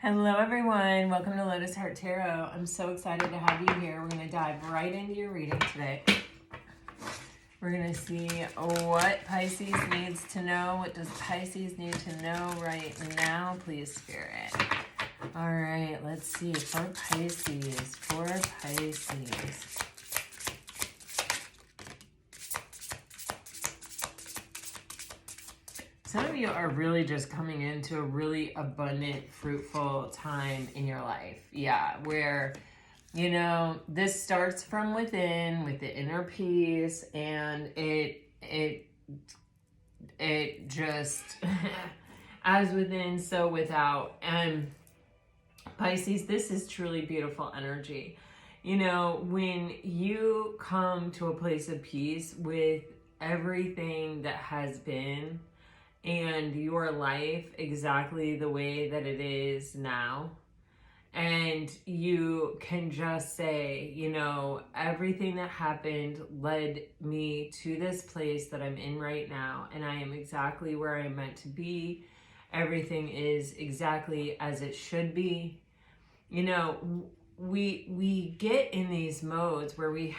Hello everyone, welcome to Lotus Heart Tarot. I'm so excited to have you here. We're going to dive right into your reading today. We're going to see what Pisces needs to know. What does Pisces need to know right now, please, Spirit? All right, let's see. For Pisces. Some of you are really just coming into a really abundant, fruitful time in your life. Yeah, where, you know, this starts from within with the inner peace, and it just as within, so without. And Pisces, this is truly beautiful energy. You know, when you come to a place of peace with everything that has been, and your life exactly the way that it is now, and you can just say, you know, everything that happened led me to this place that I'm in right now, and I am exactly where I'm meant to be. Everything is exactly as it should be. You know, we get in these modes where we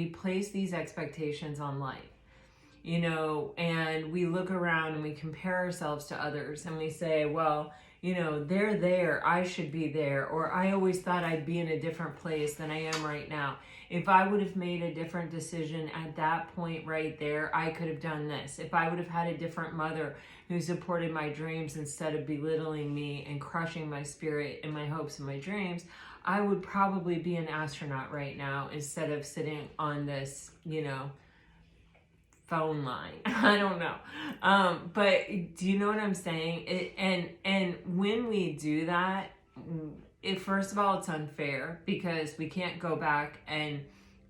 place these expectations on life, you know, and we look around and we compare ourselves to others and we say, well, you know, they're there, I should be there, or I always thought I'd be in a different place than I am right now. If I would have made a different decision at that point right there, I could have done this. If I would have had a different mother who supported my dreams instead of belittling me and crushing my spirit and my hopes and my dreams, I would probably be an astronaut right now instead of sitting on this, you know, phone line. I don't know. But do you know what I'm saying? And when we do that, first of all, it's unfair because we can't go back and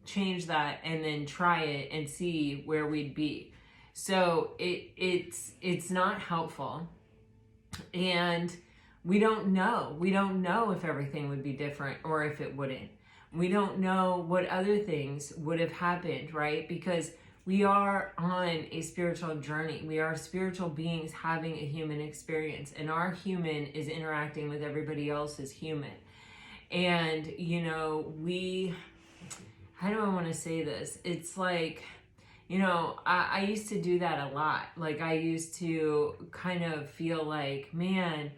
change that and then try it and see where we'd be. So it's not helpful. And we don't know. We don't know if everything would be different or if it wouldn't. We don't know what other things would have happened, right? Because we are on a spiritual journey. We are spiritual beings having a human experience, and our human is interacting with everybody else's human. And, you know, how do I want to say this? It's like, you know, I used to do that a lot. Like, I used to kind of feel like, man,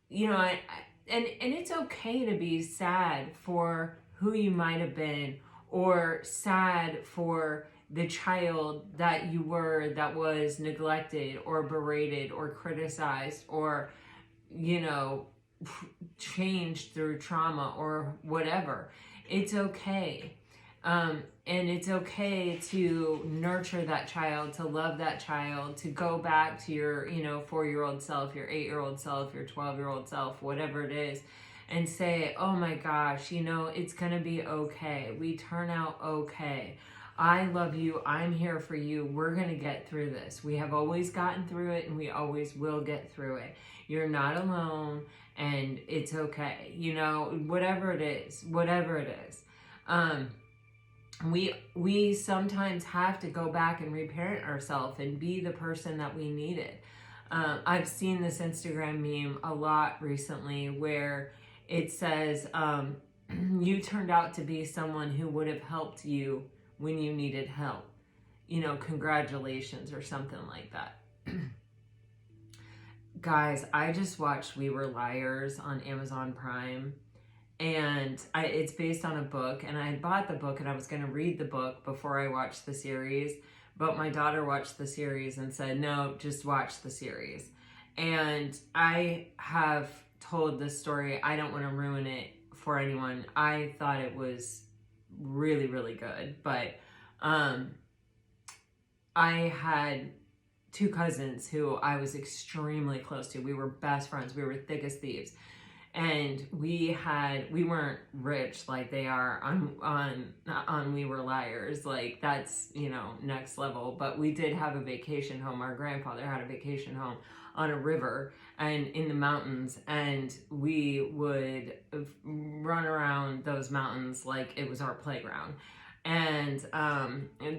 you know, and it's okay to be sad for who you might have been, or sad for the child that you were that was neglected or berated or criticized or, you know, changed through trauma or whatever. It's okay. And it's okay to nurture that child, to love that child, to go back to your, you know, 4-year-old self, your 8-year-old self, your 12-year-old self, whatever it is, and say, oh my gosh, you know, it's going to be okay. We turn out okay. I love you. I'm here for you. We're going to get through this. We have always gotten through it, and we always will get through it. You're not alone, and it's okay. You know, whatever it is. We sometimes have to go back and reparent ourselves and be the person that we needed. I've seen this Instagram meme a lot recently where it says, you turned out to be someone who would have helped you when you needed help. You know, congratulations, or something like that. Guys, I just watched We Were Liars on Amazon Prime. And it's based on a book, and I bought the book and I was going to read the book before I watched the series, but my daughter watched the series and said, no, just watch the series. And I have told this story. I don't want to ruin it for anyone. I thought it was really, really good, but I had 2 cousins who I was extremely close to. We were best friends. We were thick as thieves. And we weren't rich like they are on We Were Liars. Like, that's, you know, next level. But we did have a vacation home. Our grandfather had a vacation home on a river and in the mountains. And we would run around those mountains like it was our playground. And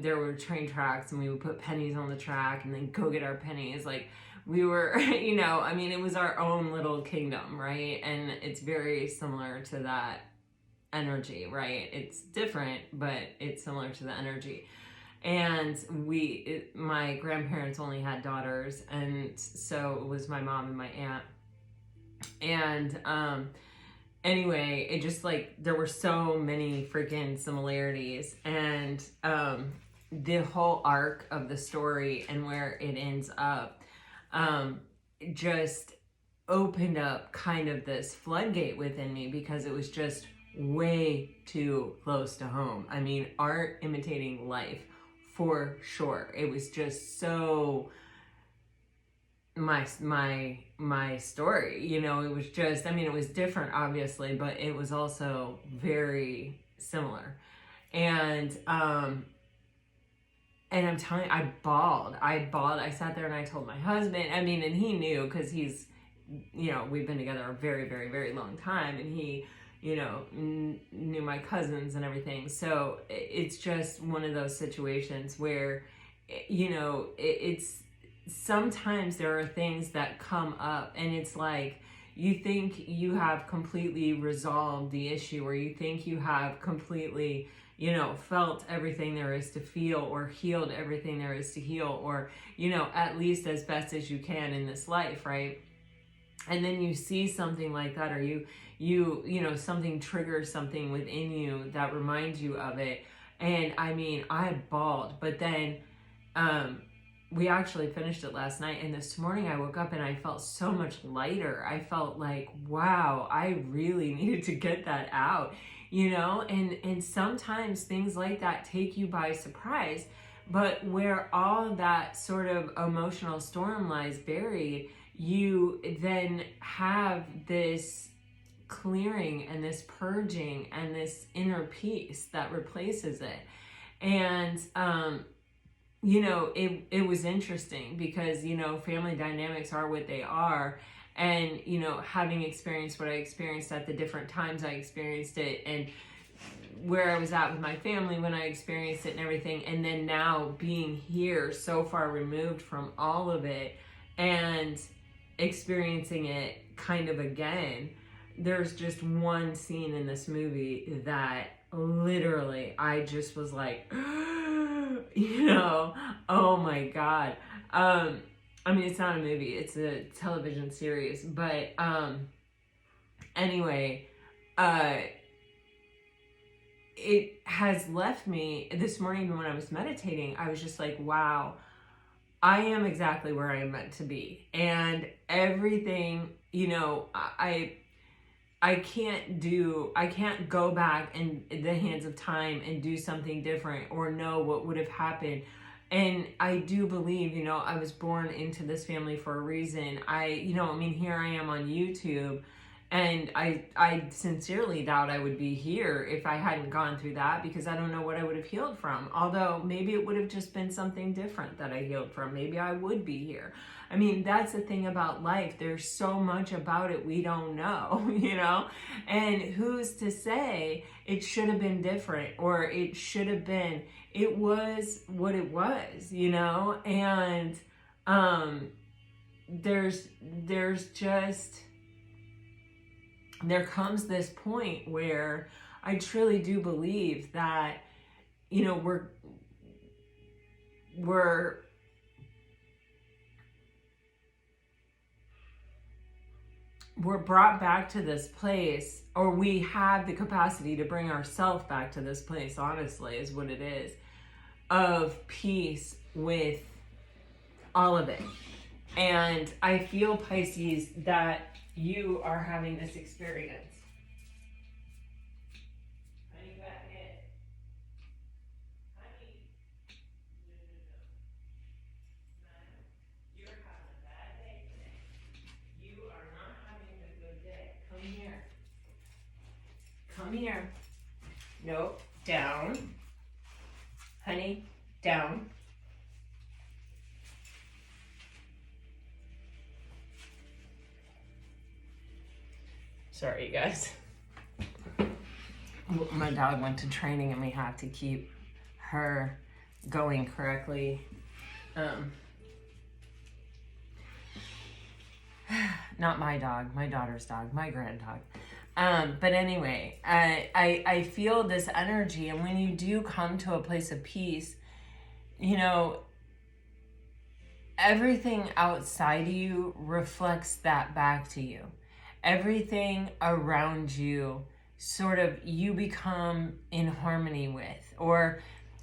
there were train tracks, and we would put pennies on the track and then go get our pennies. Like, we were, you know, I mean, it was our own little kingdom, right? And it's very similar to that energy, right? It's different, but it's similar to the energy. And my grandparents only had daughters, and so it was my mom and my aunt. And anyway, it just like there were so many freaking similarities, and the whole arc of the story and where it ends up just opened up kind of this floodgate within me, because it was just way too close to home. I mean, art imitating life for sure. It was just so my story, you know. It was just, I mean, it was different obviously, but it was also very similar. And I'm telling you, I bawled. I sat there and I told my husband, I mean, and he knew, because he's, you know, we've been together a very, very, very long time, and he, you know, knew my cousins and everything. So it's just one of those situations where, you know, it's sometimes there are things that come up, and it's like you think you have completely resolved the issue, or you think you have completely, you know, felt everything there is to feel, or healed everything there is to heal, or, you know, at least as best as you can in this life, right? And then you see something like that, or you know, something triggers something within you that reminds you of it. And I mean, I bawled, but then we actually finished it last night, and this morning I woke up and I felt so much lighter. I felt like, wow, I really needed to get that out, you know. And sometimes things like that take you by surprise, but where all that sort of emotional storm lies buried, you then have this clearing and this purging and this inner peace that replaces it. And you know, it was interesting because, you know, family dynamics are what they are. And, you know, having experienced what I experienced at the different times I experienced it, and where I was at with my family when I experienced it and everything, and then now being here so far removed from all of it and experiencing it kind of again, there's just one scene in this movie that literally I just was like, you know, oh my God. I mean, it's not a movie, it's a television series, but anyway, it has left me this morning. Even when I was meditating, I was just like, wow, I am exactly where I am meant to be. And everything, you know, I can't go back in the hands of time and do something different or know what would have happened. And I do believe, you know, I was born into this family for a reason. You know, I mean, here I am on YouTube, and I sincerely doubt I would be here if I hadn't gone through that, because I don't know what I would have healed from. Although maybe it would have just been something different that I healed from. Maybe I would be here. I mean, that's the thing about life. There's so much about it we don't know, you know? And who's to say it should have been different, or it should have been, it was what it was, you know? And there comes this point where I truly do believe that, you know, we're brought back to this place, or we have the capacity to bring ourselves back to this place, honestly, is what it is, of peace with all of it. And I feel, Pisces, that you are having this experience. Honey, got it. Honey. No. You're having a bad day today. You are not having a good day. Come here. Come here. Nope. Down. Honey, down. Sorry, you guys. My dog went to training, and we have to keep her going correctly. not my dog, my daughter's dog, my grand dog. But anyway, I feel this energy, and when you do come to a place of peace, you know, everything outside you reflects that back to you. Everything around you sort of you become in harmony with, or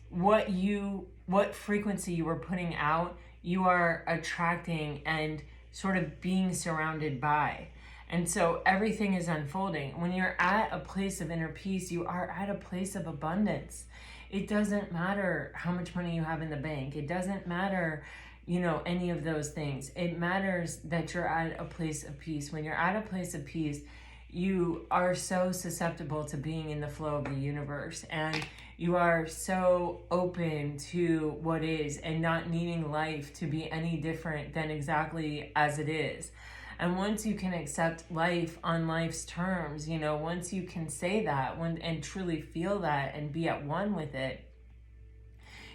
what frequency you were putting out, you are attracting and sort of being surrounded by. And so everything is unfolding. When you're at a place of inner peace, you are at a place of abundance. It doesn't matter how much money you have in the bank. It doesn't matter, you know, any of those things. It matters that you're at a place of peace. When you're at a place of peace, you are so susceptible to being in the flow of the universe, and you are so open to what is and not needing life to be any different than exactly as it is. And once you can accept life on life's terms, you know, once you can say that and truly feel that and be at one with it,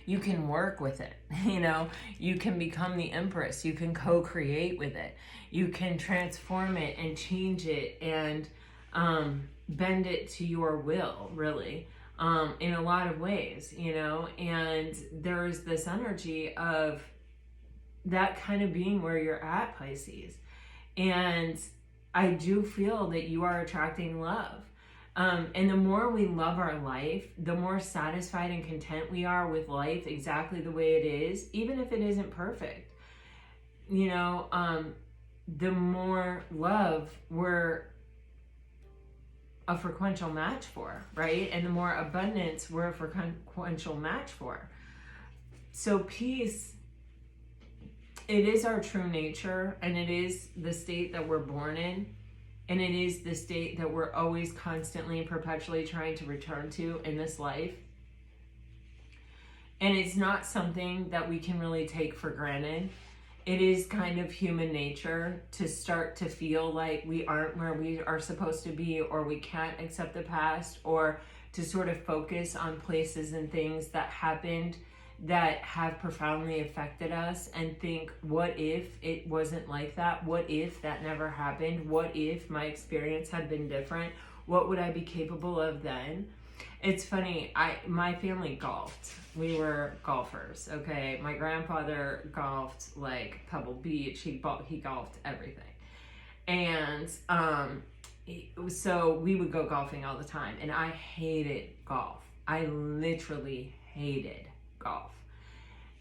you can work with it. You know, you can become the empress. You can co-create with it. You can transform it and change it and bend it to your will, really, in a lot of ways, you know. And there's this energy of that kind of being where you're at, Pisces. And I do feel that you are attracting love. And the more we love our life, the more satisfied and content we are with life exactly the way it is, even if it isn't perfect. You know, the more love we're a frequential match for, right? And the more abundance we're a frequential match for. So peace, it is our true nature, and it is the state that we're born in. And it is the state that we're always constantly and perpetually trying to return to in this life. And it's not something that we can really take for granted. It is kind of human nature to start to feel like we aren't where we are supposed to be, or we can't accept the past, or to sort of focus on places and things that happened that have profoundly affected us and think, what if it wasn't like that? What if that never happened? What if my experience had been different? What would I be capable of then? It's funny, my family golfed. We were golfers, okay? My grandfather golfed like Pebble Beach. He golfed everything. And so we would go golfing all the time, and I hated golf. I literally hated golf.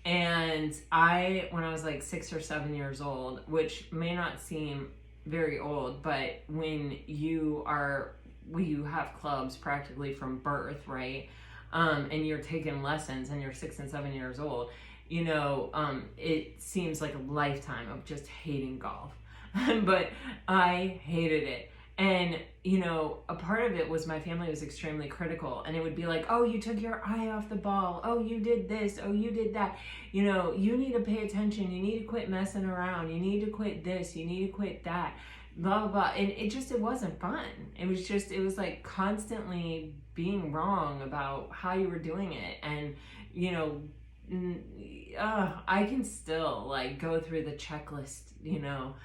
And when I was like 6 or 7 years old, which may not seem very old, but when you have clubs practically from birth, right? And you're taking lessons and you're 6 and 7 years old, you know, it seems like a lifetime of just hating golf. But I hated it. And, you know, a part of it was my family was extremely critical, and it would be like, oh, you took your eye off the ball. Oh, you did this. Oh, you did that. You know, you need to pay attention. You need to quit messing around. You need to quit this. You need to quit that. Blah, blah, blah. And it wasn't fun. It was like constantly being wrong about how you were doing it. And, you know, I can still like go through the checklist, you know.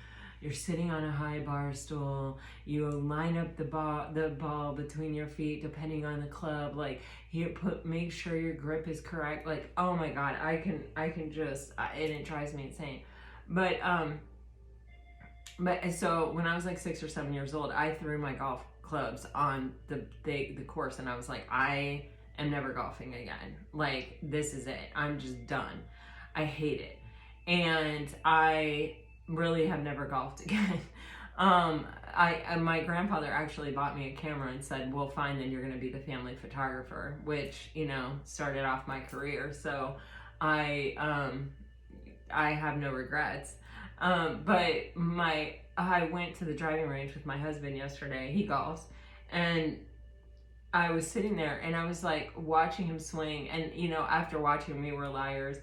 You're sitting on a high bar stool. You line up the ball between your feet, depending on the club. Like make sure your grip is correct. Like, oh my God, I can just, and it drives me insane. But so when I was like 6 or 7 years old, I threw my golf clubs on the course, and I was like, I am never golfing again. Like, this is it. I'm just done. I hate it, and I really have never golfed again. My grandfather actually bought me a camera and said, well, fine, then you're going to be the family photographer, which, you know, started off my career. So I have no regrets. But I went to the driving range with my husband yesterday. He golfs, and I was sitting there and I was like watching him swing, and, you know, after watching We Were Liars,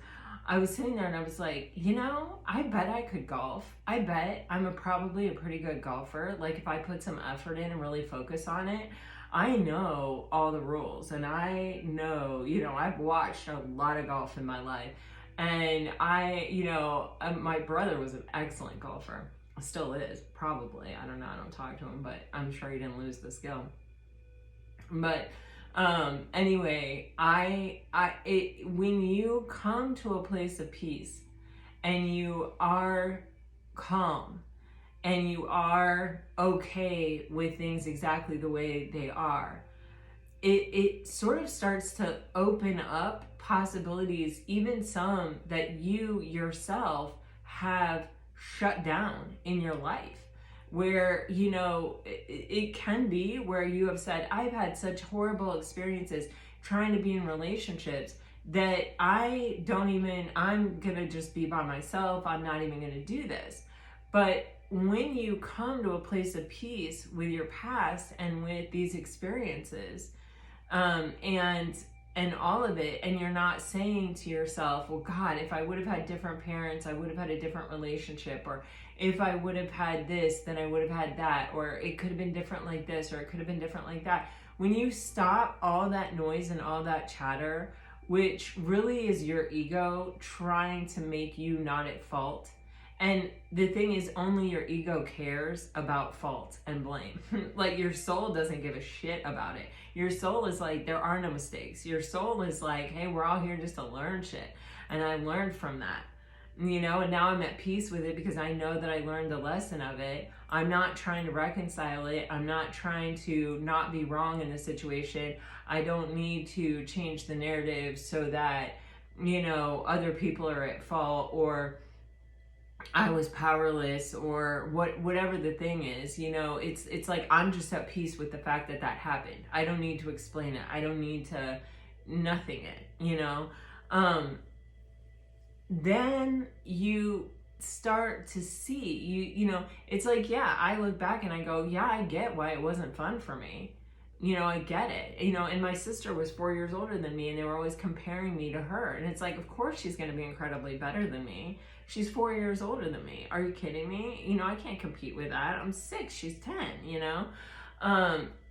I was sitting there and I was like, you know, I bet I could golf. I bet I'm probably a pretty good golfer. Like, if I put some effort in and really focus on it, I know all the rules, and I know, you know, I've watched a lot of golf in my life, and my brother was an excellent golfer. Still is, probably. I don't know. I don't talk to him, but I'm sure he didn't lose the skill. But anyway, when you come to a place of peace and you are calm and you are okay with things exactly the way they are, it sort of starts to open up possibilities, even some that you yourself have shut down in your life. Where, you know, it can be where you have said, I've had such horrible experiences trying to be in relationships that I'm gonna just be by myself. I'm not even gonna do this. But when you come to a place of peace with your past and with these experiences, and all of it, and you're not saying to yourself, well, God, if I would have had different parents, I would have had a different relationship, or if I would have had this, then I would have had that, or it could have been different like this, or it could have been different like that. When you stop all that noise and all that chatter, which really is your ego trying to make you not at fault. And the thing is, only your ego cares about fault and blame. Like, your soul doesn't give a shit about it. Your soul is like, there are no mistakes. Your soul is like, hey, we're all here just to learn shit. And I learned from that, you know, and now I'm at peace with it because I know that I learned the lesson of it. I'm not trying to reconcile it. I'm not trying to not be wrong in the situation. I don't need to change the narrative so that, you know, other people are at fault, or I was powerless, or whatever the thing is. You know, it's like, I'm just at peace with the fact that that happened. I don't need to explain it. I don't need to nothing it, you know. Then you start to see, you know, it's like, yeah, I look back and I go, yeah, I get why it wasn't fun for me. You know, I get it. You know, and my sister was 4 years older than me, and they were always comparing me to her. And it's like, of course she's going to be incredibly better than me. She's 4 years older than me. Are you kidding me? You know, I can't compete with that. I'm 6, she's 10, you know?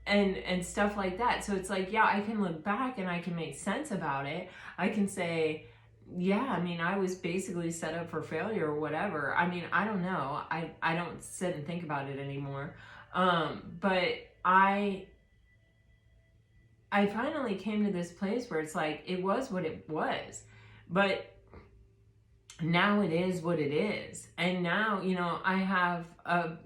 And stuff like that. So it's like, yeah, I can look back and I can make sense about it. I can say, yeah, I mean, I was basically set up for failure or whatever. I mean, I don't know. I don't sit and think about it anymore. But I finally came to this place where it's like, it was what it was. But now it is what it is. And now, you know, I have,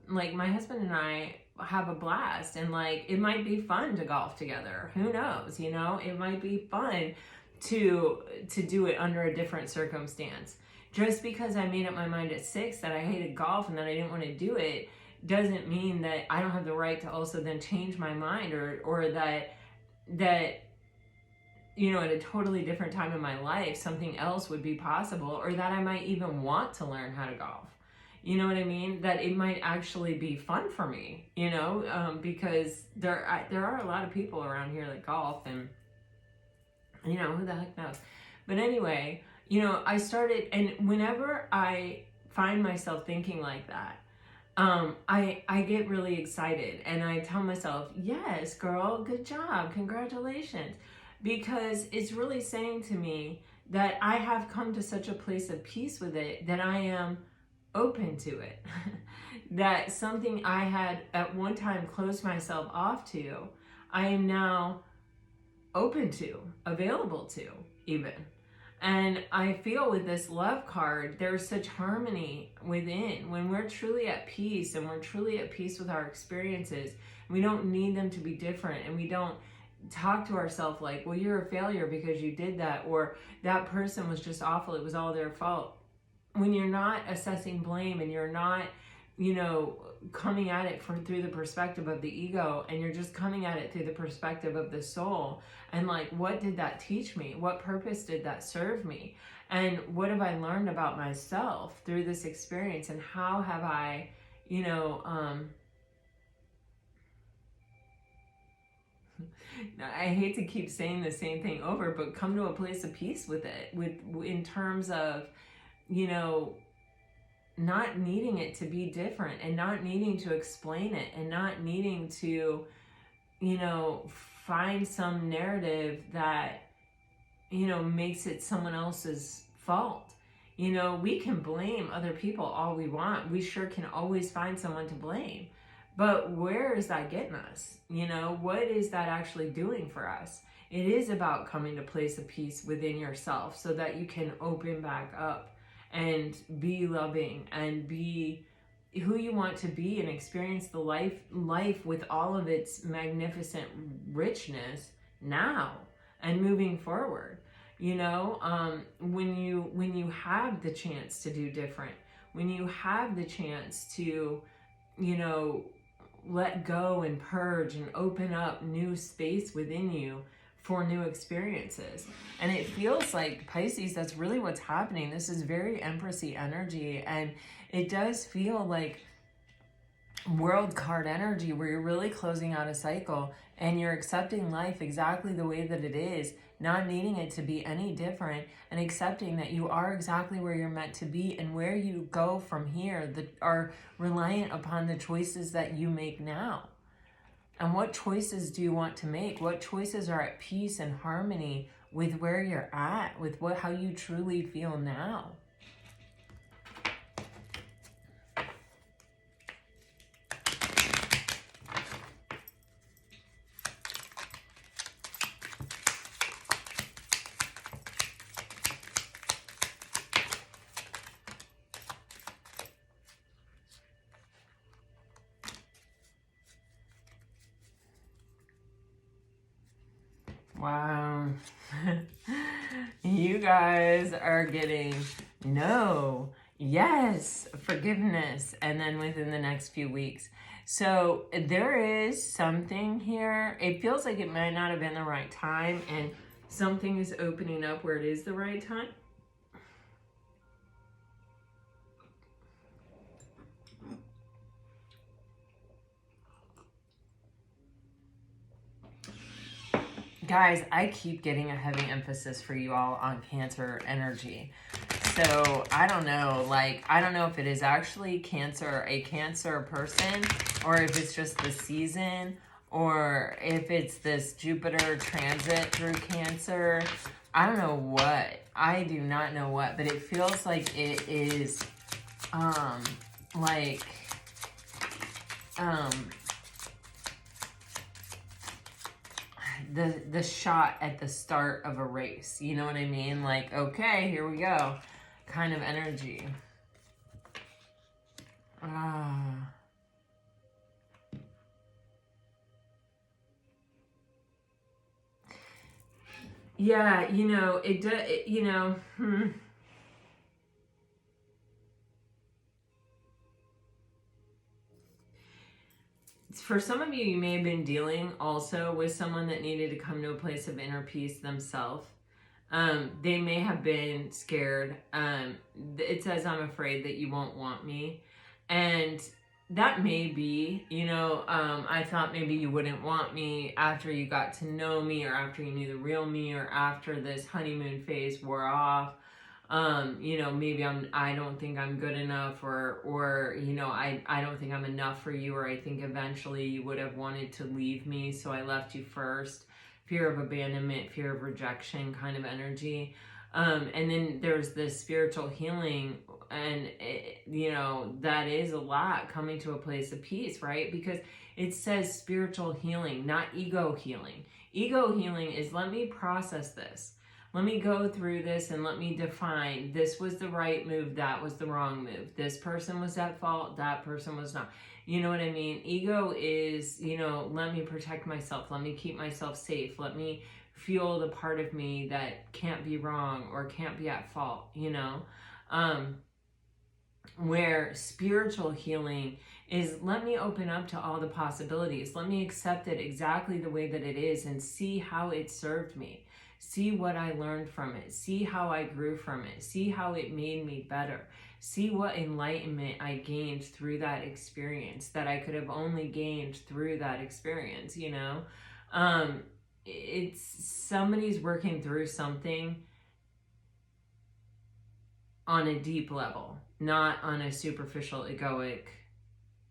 like, my husband and I have a blast. And, like, it might be fun to golf together. Who knows, you know? It might be fun to do it under a different circumstance. Just because I made up my mind at 6 that I hated golf and that I didn't want to do it doesn't mean that I don't have the right to also then change my mind, or that you know, at a totally different time in my life something else would be possible, or that I might even want to learn how to golf. You know what I mean? That it might actually be fun for me, you know, because there are a lot of people around here that golf, and you know, who the heck knows. But anyway, you know, I started, and whenever I find myself thinking like that, I get really excited, and I tell myself, yes, girl, good job, congratulations, because it's really saying to me that I have come to such a place of peace with it that I am open to it. That something I had at one time closed myself off to, I am now open to, available to, even. And I feel with this love card, there's such harmony within. When we're truly at peace, and we're truly at peace with our experiences, we don't need them to be different, and we don't talk to ourselves like, well, you're a failure because you did that, or that person was just awful, it was all their fault. When you're not assessing blame, and you're not, you know, coming at it through the perspective of the ego, and you're just coming at it through the perspective of the soul, and like, what did that teach me? What purpose did that serve me? And what have I learned about myself through this experience? And how have I, you know, I hate to keep saying the same thing over, but come to a place of peace with it, in terms of, you know, not needing it to be different, and not needing to explain it, and not needing to, you know, find some narrative that, you know, makes it someone else's fault. You know, we can blame other people all we want. We sure can always find someone to blame. But where is that getting us? You know, what is that actually doing for us? It is about coming to a place of peace within yourself so that you can open back up and be loving and be who you want to be and experience the life with all of its magnificent richness now and moving forward. You know, when you have the chance to do different, when you have the chance to, you know, let go and purge and open up new space within you for new experiences. And it feels like, Pisces, that's really what's happening. This is very Empressy energy, and it does feel like world card energy where you're really closing out a cycle and you're accepting life exactly the way that it is, not needing it to be any different, and accepting that you are exactly where you're meant to be, and where you go from here that are reliant upon the choices that you make now. And what choices do you want to make? What choices are at peace and harmony with where you're at, with how you truly feel now? Wow. You guys are getting no, yes, forgiveness, and then within the next few weeks. So there is something here. It feels like it might not have been the right time, and something is opening up where it is the right time. Guys, I keep getting a heavy emphasis for you all on Cancer energy. So I don't know, I don't know if it is actually Cancer, a Cancer person, or if it's just the season, or if it's this Jupiter transit through Cancer. I don't know what. I do not know what, but it feels like it is, the shot at the start of a race. You know what I mean? Like, okay, here we go, kind of energy. Yeah, you know, it does, you know, For some of you, you may have been dealing also with someone that needed to come to a place of inner peace themselves. They may have been scared. It says, I'm afraid that you won't want me. And that may be, you know, I thought maybe you wouldn't want me after you got to know me, or after you knew the real me, or after this honeymoon phase wore off. You know, maybe I don't think I'm good enough, or you know, I don't think I'm enough for you, or I think eventually you would have wanted to leave me, so I left you first. Fear of abandonment, fear of rejection kind of energy. And then there's this spiritual healing, and you know, that is a lot, coming to a place of peace, right? Because it says spiritual healing, not ego healing. Ego healing is, let me process this. Let me go through this and let me define, this was the right move, that was the wrong move. This person was at fault, that person was not. You know what I mean? Ego is, you know, let me protect myself. Let me keep myself safe. Let me fuel the part of me that can't be wrong or can't be at fault, you know? Where spiritual healing is, let me open up to all the possibilities. Let me accept it exactly the way that it is and see how it served me. See what I learned from it. See how I grew from it. See how it made me better. See what enlightenment I gained through that experience that I could have only gained through that experience, you know? It's somebody's working through something on a deep level, not on a superficial egoic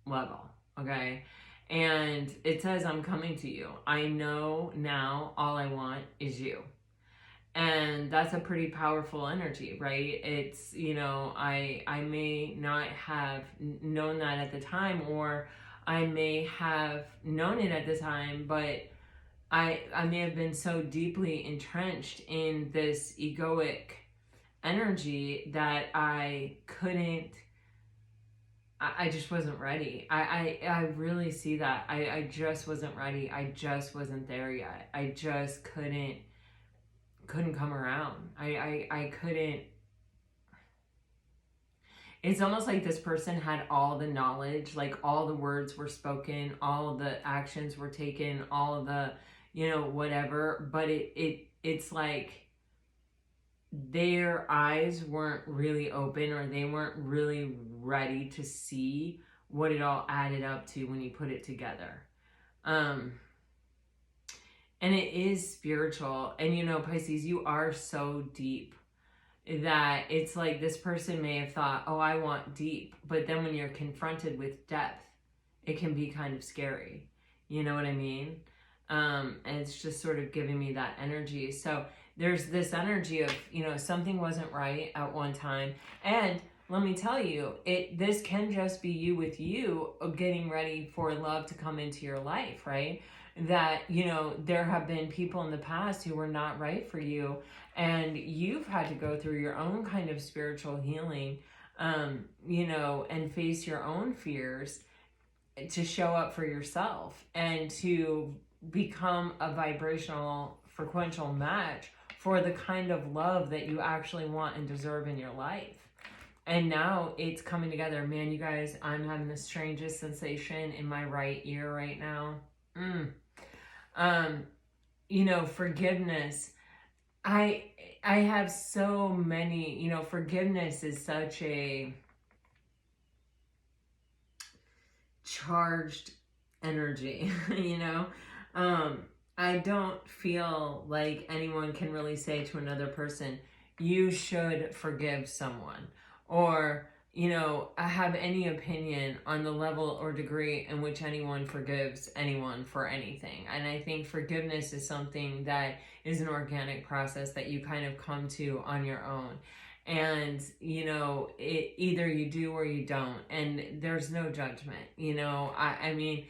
level, okay? And it says, I'm coming to you. I know now all I want is you. And that's a pretty powerful energy, right? It's, you know, I may not have known that at the time, or I may have known it at the time, but I may have been so deeply entrenched in this egoic energy that I couldn't, I just wasn't ready. I really see that. I just wasn't ready. I just wasn't there yet. I just couldn't come around. I couldn't. It's almost like this person had all the knowledge, like all the words were spoken, all the actions were taken, all the, you know, whatever, but it's like their eyes weren't really open, or they weren't really ready to see what it all added up to when you put it together. And it is spiritual. And you know, Pisces, you are so deep that it's like this person may have thought, oh, I want deep. But then when you're confronted with depth, it can be kind of scary. You know what I mean? And it's just sort of giving me that energy. So there's this energy of, you know, something wasn't right at one time. And let me tell you, this can just be you with you getting ready for love to come into your life, right? That, you know, there have been people in the past who were not right for you, and you've had to go through your own kind of spiritual healing, you know, and face your own fears to show up for yourself and to become a vibrational, frequential match for the kind of love that you actually want and deserve in your life. And now it's coming together. Man, you guys, I'm having the strangest sensation in my right ear right now. You know, forgiveness. I have so many, you know, forgiveness is such a charged energy, you know. I don't feel like anyone can really say to another person, you should forgive someone, or, you know, I have any opinion on the level or degree in which anyone forgives anyone for anything. And I think forgiveness is something that is an organic process that you kind of come to on your own. And, you know, either you do or you don't. And there's no judgment, you know. I mean,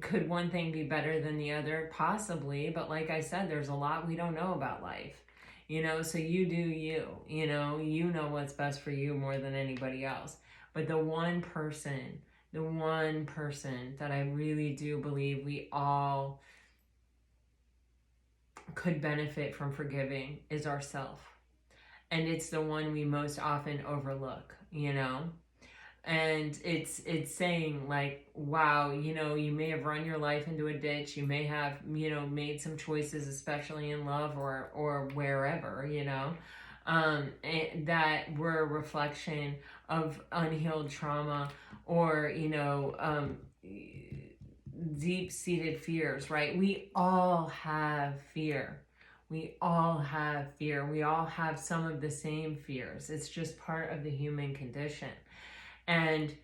could one thing be better than the other? Possibly. But like I said, there's a lot we don't know about life. You know, so you do you know what's best for you more than anybody else. But the one person that I really do believe we all could benefit from forgiving is ourselves. And it's the one we most often overlook, you know. And it's saying like, wow, you know, you may have run your life into a ditch. You may have, you know, made some choices, especially in love or wherever, you know, that were a reflection of unhealed trauma, or, you know, deep-seated fears, right? We all have fear. We all have fear. We all have some of the same fears. It's just part of the human condition. And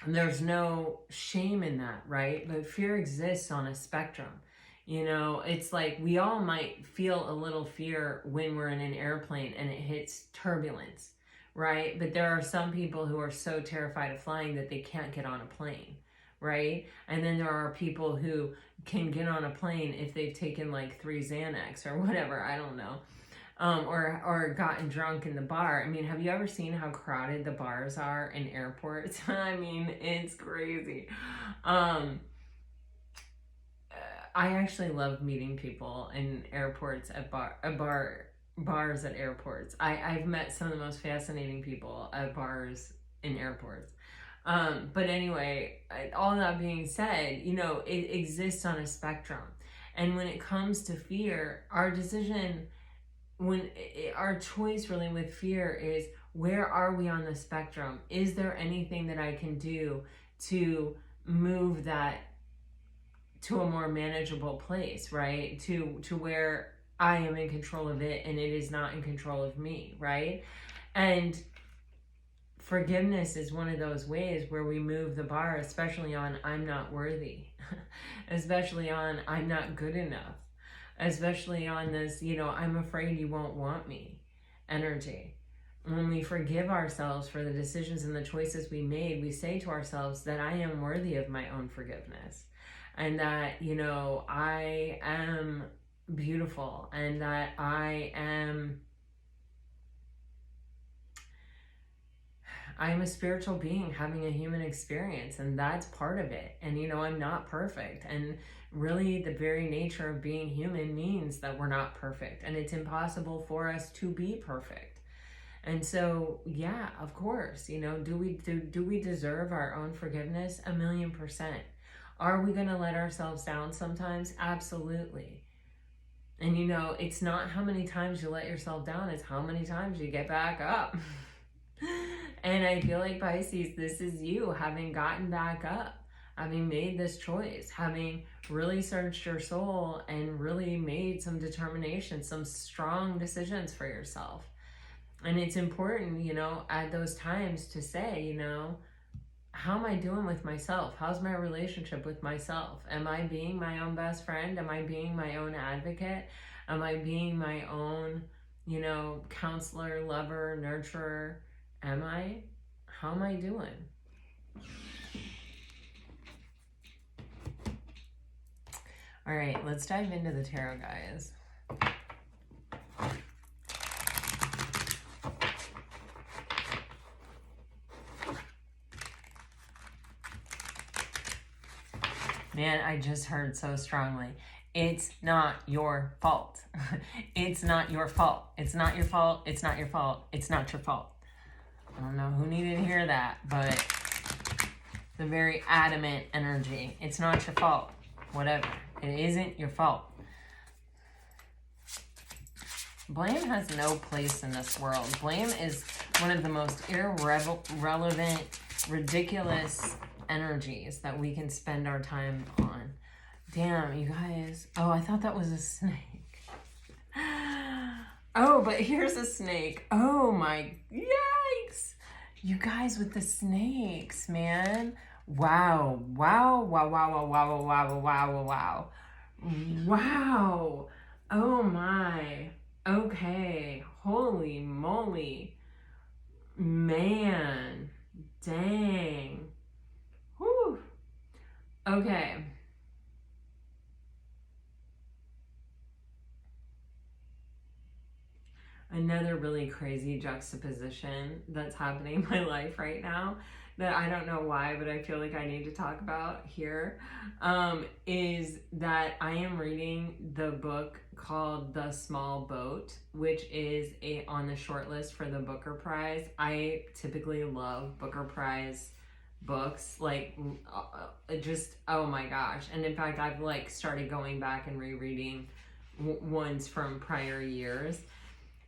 there's no shame in that, right? But fear exists on a spectrum. You know, it's like we all might feel a little fear when we're in an airplane and it hits turbulence, right? But there are some people who are so terrified of flying that they can't get on a plane, right? And then there are people who can get on a plane if they've taken like 3 Xanax or whatever, I don't know. Or gotten drunk in the bar. I mean, have you ever seen how crowded the bars are in airports? I mean, it's crazy. I actually love meeting people in airports at bars at airports. I've met some of the most fascinating people at bars in airports. But anyway, all that being said, you know, it exists on a spectrum. And when it comes to fear, our decision, our choice really with fear is, where are we on the spectrum? Is there anything that I can do to move that to a more manageable place, right? To where I am in control of it and it is not in control of me, right? And forgiveness is one of those ways where we move the bar, especially on I'm not worthy, especially on I'm not good enough, especially on this, I'm afraid you won't want me energy. When we forgive ourselves for the decisions and the choices we made, we say to ourselves that I am worthy of my own forgiveness, and that, I am beautiful, and that I'm a spiritual being having a human experience, and that's part of it. And I'm not perfect, and really the very nature of being human means that we're not perfect, and it's impossible for us to be perfect. And so, yeah, of course, do we deserve our own forgiveness? 1,000,000%. Are we going to let ourselves down sometimes? Absolutely. And it's not how many times you let yourself down, it's how many times you get back up. And I feel like, Pisces, this is you having gotten back up, having made this choice, having really searched your soul and really made some determination, some strong decisions for yourself. And it's important, at those times to say, how am I doing with myself? How's my relationship with myself? Am I being my own best friend? Am I being my own advocate? Am I being my own, counselor, lover, nurturer? Am I? How am I doing? All right, let's dive into the tarot, guys. Man, I just heard so strongly. It's not your fault. It's not your fault. It's not your fault. It's not your fault. It's not your fault. I don't know who needed to hear that, but the very adamant energy. It's not your fault. Whatever. It isn't your fault. Blame has no place in this world. Blame is one of the most irrelevant, ridiculous energies that we can spend our time on. Damn, you guys. Oh, I thought that was a snake. Oh, but here's a snake. Oh my, yikes. You guys with the snakes, man. Wow. Wow, wow, wow, wow, wow, wow, wow, wow. Wow. Oh my. Okay. Holy moly. Man. Dang. Whew. Okay. Another really crazy juxtaposition that's happening in my life right now that I don't know why, but I feel like I need to talk about here, is that I am reading the book called The Small Boat, which is on the short list for the Booker Prize. I typically love Booker Prize books, like just, oh my gosh. And in fact, I've started going back and rereading ones from prior years.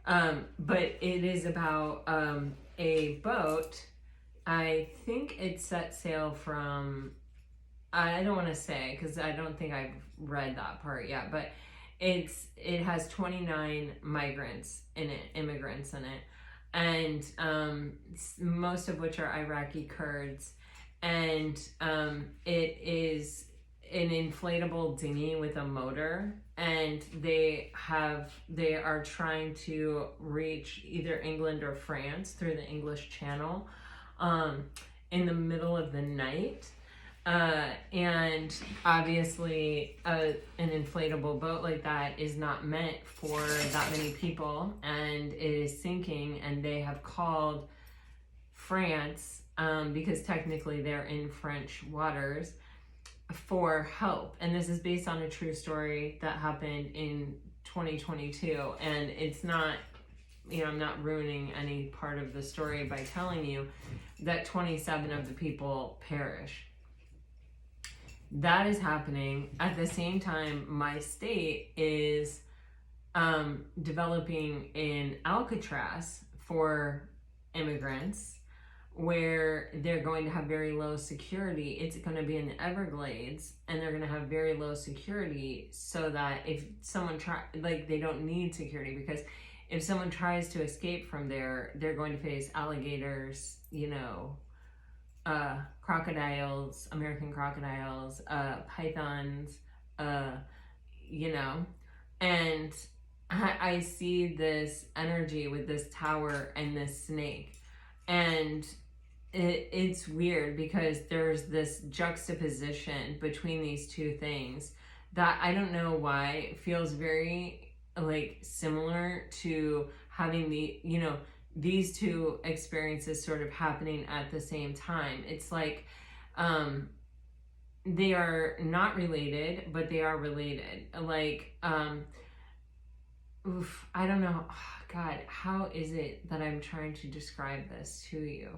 But it is about a boat. I think it set sail from, I don't want to say because I don't think I've read that part yet, but it has 29 migrants in it, immigrants in it, and most of which are Iraqi Kurds, and it is an inflatable dinghy with a motor, and they are trying to reach either England or France through the English Channel in the middle of the night, and obviously an inflatable boat like that is not meant for that many people, and it is sinking, and they have called France, because technically they're in French waters, for help. And this is based on a true story that happened in 2022, and it's not, I'm not ruining any part of the story by telling you that 27 of the people perish. That is happening at the same time my state is developing in Alcatraz for immigrants, where they're going to have very low security. It's going to be in the Everglades, and they're going to have very low security, so that if someone they don't need security, because if someone tries to escape from there, they're going to face alligators, crocodiles, American crocodiles, pythons, And I see this energy with this tower and this snake. And it's weird because there's this juxtaposition between these two things that I don't know why feels very like similar to having the, you know, these two experiences sort of happening at the same time. It's like they are not related, but they are related. Like I don't know. Oh, God, how is it that I'm trying to describe this to you?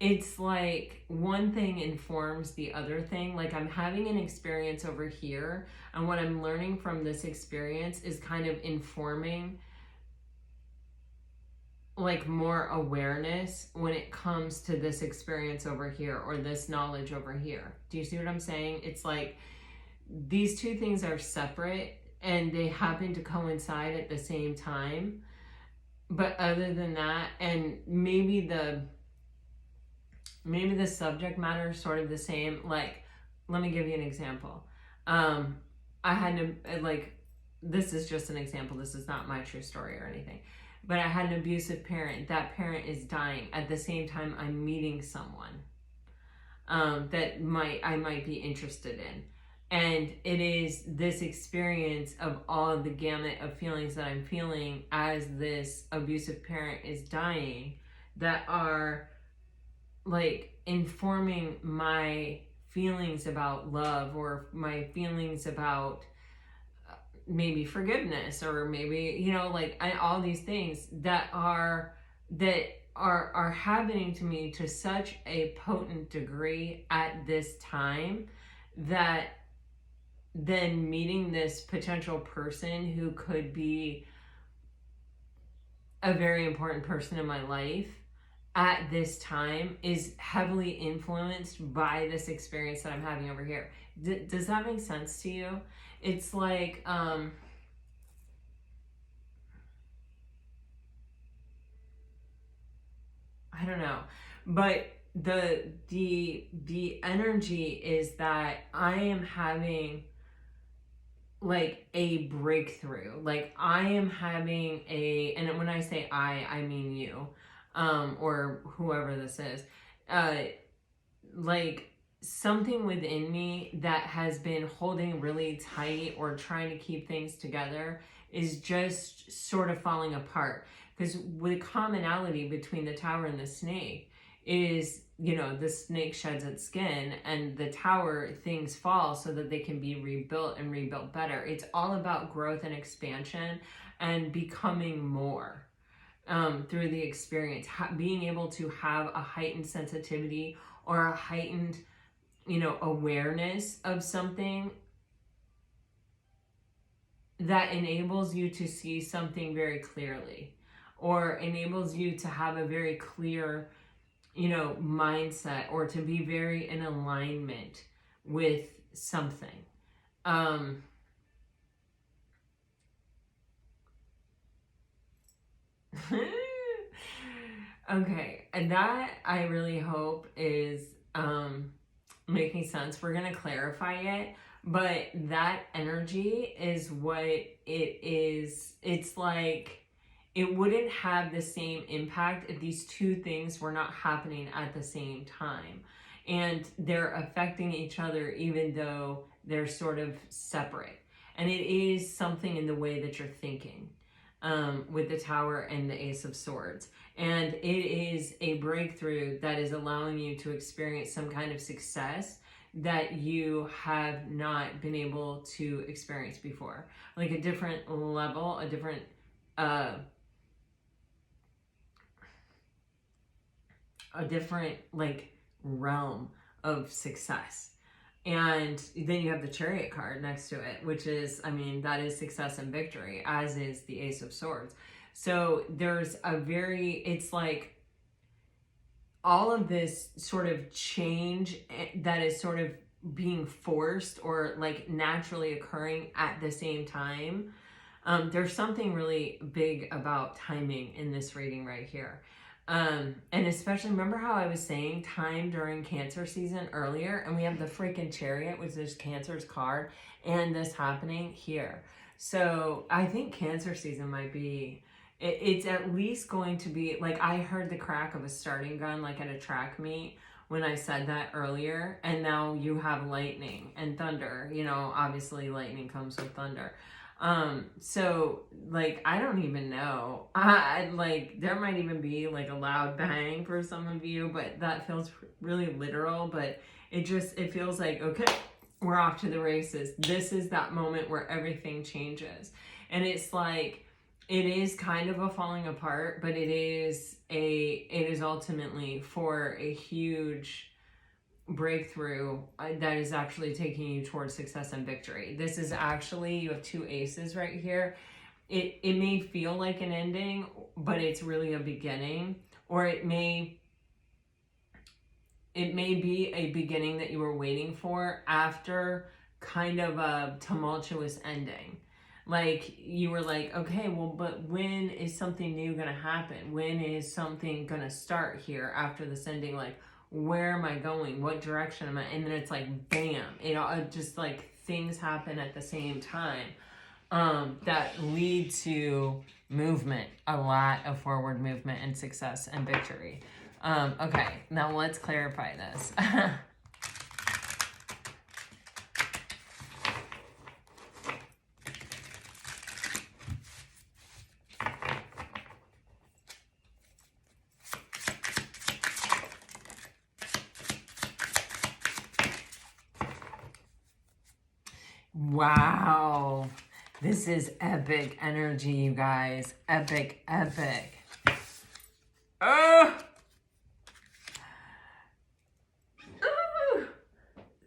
It's like one thing informs the other thing. Like I'm having an experience over here, and what I'm learning from this experience is kind of informing like more awareness when it comes to this experience over here or this knowledge over here. Do you see what I'm saying? It's like these two things are separate and they happen to coincide at the same time. But other than that, and maybe the subject matter is sort of the same. Like, let me give you an example. I had to, like, this is just an example. This is not my true story or anything. But I had an abusive parent. That parent is dying. At the same time, I'm meeting someone that I might be interested in. And it is this experience of all of the gamut of feelings that I'm feeling as this abusive parent is dying that are like informing my feelings about love or my feelings about maybe forgiveness or maybe, you know, like all these things that are happening to me to such a potent degree at this time that then meeting this potential person who could be a very important person in my life at this time is heavily influenced by this experience that I'm having over here. Does that make sense to you? It's like, I don't know, but the energy is that I am having like a breakthrough. Like I am having and when I say I mean you, or whoever this is, like something within me that has been holding really tight or trying to keep things together is just sort of falling apart. Because the commonality between the tower and the snake is, you know, the snake sheds its skin and the tower, things fall so that they can be rebuilt and rebuilt better. It's all about growth and expansion and becoming more through the experience, being able to have a heightened sensitivity or a heightened, you know, awareness of something that enables you to see something very clearly or enables you to have a very clear, you know, mindset or to be very in alignment with something. Okay, and that I really hope is making sense. We're gonna clarify it, but that energy is what it is. It's like it wouldn't have the same impact if these two things were not happening at the same time. And they're affecting each other even though they're sort of separate. And it is something in the way that you're thinking with the Tower and the Ace of Swords. And it is a breakthrough that is allowing you to experience some kind of success that you have not been able to experience before. Like a different level, a different like realm of success. And then you have the Chariot card next to it, which is, I mean, that is success and victory, as is the Ace of Swords. So there's it's like all of this sort of change that is sort of being forced or like naturally occurring at the same time. There's something really big about timing in this reading right here. And especially, remember how I was saying time during Cancer season earlier, and we have the freaking Chariot, which is Cancer's card, and this happening here. So I think Cancer season might be, it's at least going to be, like, I heard the crack of a starting gun, like at a track meet when I said that earlier, and now you have lightning and thunder. You know, obviously lightning comes with thunder. So like, I don't even know. I like, there might even be like a loud bang for some of you, but that feels really literal. But it feels like, okay, we're off to the races. This is that moment where everything changes. And it's like, it is kind of a falling apart, but it is ultimately for a huge breakthrough that is actually taking you towards success and victory. This is actually, you have two aces right here. It may feel like an ending, but it's really a beginning, or it may be a beginning that you were waiting for after kind of a tumultuous ending. Like, you were like, okay, well, but when is something new gonna happen? When is something gonna start here after this ending? Like, where am I going? What direction am I? And then it's like, bam, it all just like things happen at the same time that lead to movement, a lot of forward movement and success and victory. Okay, now let's clarify this. Wow, this is epic energy, you guys. Epic, epic.